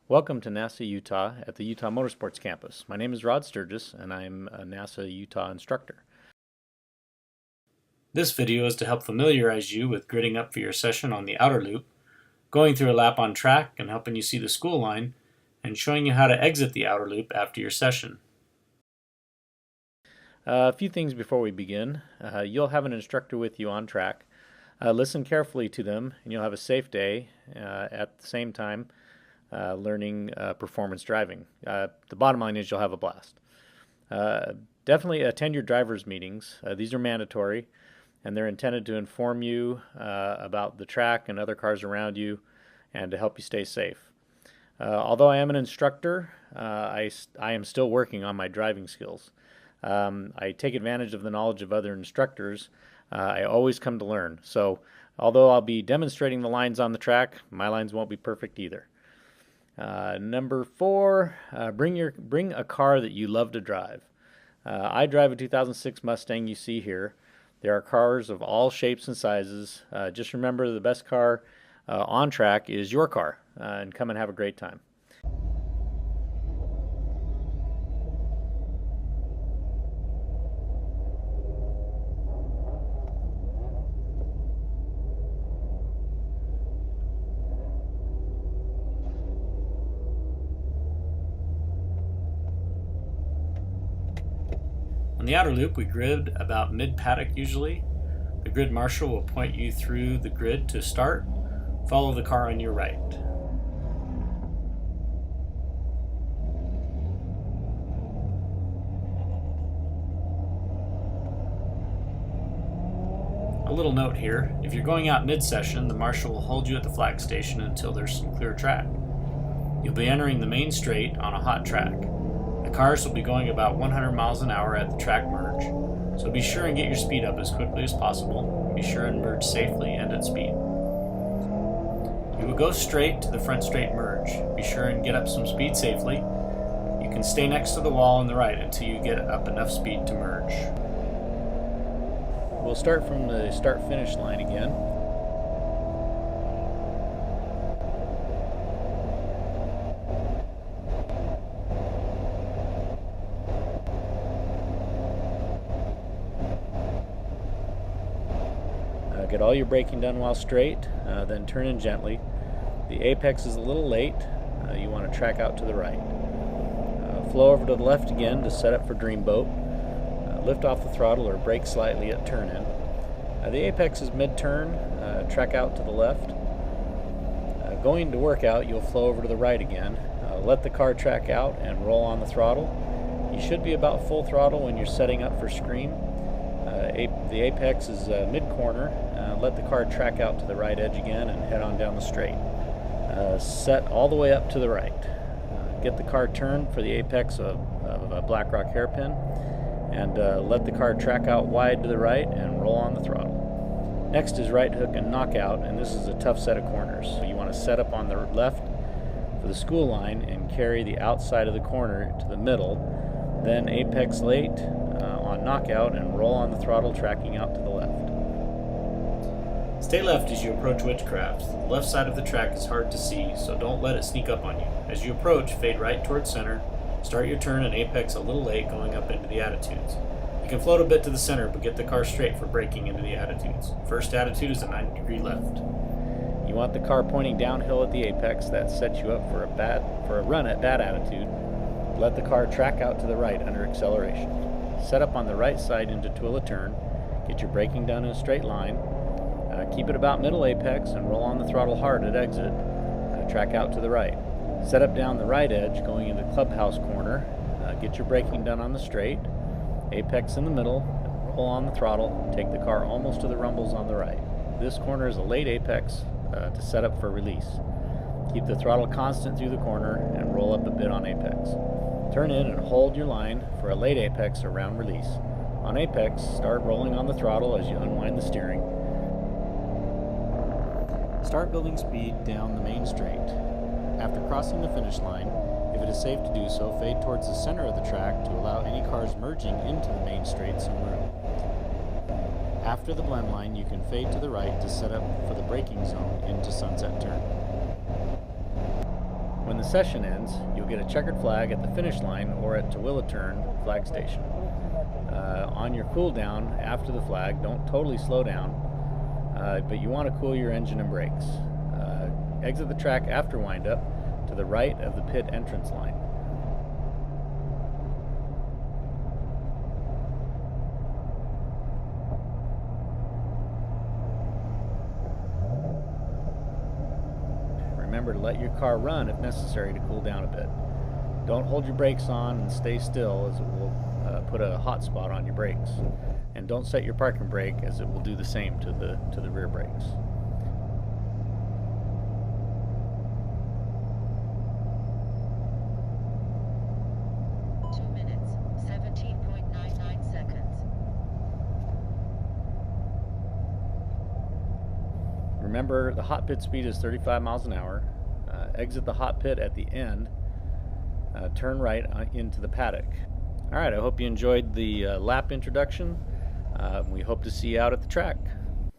Welcome to NASA Utah at the Utah Motorsports Campus. My name is Rod Sturgis and I'm a NASA Utah instructor. This video is to help familiarize you with gridding up for your session on the outer loop, going through a lap on track and helping you see the school line, and showing you how to exit the outer loop after your session. A few things before we begin. You'll have an instructor with you on track. Listen carefully to them and you'll have a safe day at the same time learning performance driving. The bottom line is you'll have a blast. Definitely attend your driver's meetings. These are mandatory and they're intended to inform you about the track and other cars around you and to help you stay safe. Although I am an instructor, I am still working on my driving skills. I take advantage of the knowledge of other instructors. I always come to learn. So although I'll be demonstrating the lines on the track, my lines won't be perfect either. Number 4, bring a car that you love to drive. I drive a 2006 Mustang you see here. There are cars of all shapes and sizes. Just remember the best car on track is your car, and come and have a great time. On the outer loop, we grid about mid-paddock usually. The grid marshal will point you through the grid to start. Follow the car on your right. A little note here, if you're going out mid-session, the marshal will hold you at the flag station until there's some clear track. You'll be entering the main straight on a hot track. The cars will be going about 100 miles an hour at the track merge, so be sure and get your speed up as quickly as possible. Be sure and merge safely and at speed. You will go straight to the front straight merge. Be sure and get up some speed safely. You can stay next to the wall on the right until you get up enough speed to merge. We'll start from the start-finish line again. Get all your braking done while straight, then turn in gently. The apex is a little late. You want to track out to the right. Flow over to the left again to set up for Dreamboat. Lift off the throttle or brake slightly at turn in. The apex is mid-turn. Track out to the left. Going to workout, you'll flow over to the right again. Let the car track out and roll on the throttle. You should be about full throttle when you're setting up for screen. The apex is mid-corner. Let the car track out to the right edge again and head on down the straight. Set all the way up to the right. Get the car turned for the apex of a Black Rock hairpin and let the car track out wide to the right and roll on the throttle. Next is right hook and knockout, and this is a tough set of corners. So you want to set up on the left for the school line and carry the outside of the corner to the middle. Then apex late on knockout and roll on the throttle tracking out to the left. Stay left as you approach Witchcraft. The left side of the track is hard to see, so don't let it sneak up on you. As you approach, fade right towards center. Start your turn and apex a little late going up into the attitudes. You can float a bit to the center, but get the car straight for braking into the attitudes. First attitude is a 90-degree left. You want the car pointing downhill at the apex. That sets you up for a run at that attitude. Let the car track out to the right under acceleration. Set up on the right side into Twilla turn. Get your braking done in a straight line. Keep it about middle apex and roll on the throttle hard at exit. Track out to the right. Set up down the right edge going into clubhouse corner. Get your braking done on the straight. Apex in the middle. Roll on the throttle. Take the car almost to the rumbles on the right. This corner is a late apex to set up for release. Keep the throttle constant through the corner and roll up a bit on apex. Turn in and hold your line for a late apex around release. On apex, start rolling on the throttle as you unwind the steering. Start building speed down the main straight. After crossing the finish line, if it is safe to do so, fade towards the center of the track to allow any cars merging into the main straight some room. After the blend line, you can fade to the right to set up for the braking zone into Sunset Turn. When the session ends, you'll get a checkered flag at the finish line or at Terwilliturn flag station. On your cool down after the flag, don't totally slow down, but you want to cool your engine and brakes. Exit the track after windup to the right of the pit entrance line. Remember to let your car run if necessary to cool down a bit. Don't hold your brakes on and stay still, as it will put a hot spot on your brakes. And don't set your parking brake, as it will do the same to the rear brakes. Remember, the hot pit speed is 35 miles an hour. Exit the hot pit at the end. Turn right into the paddock. Alright, I hope you enjoyed the lap introduction. We hope to see you out at the track.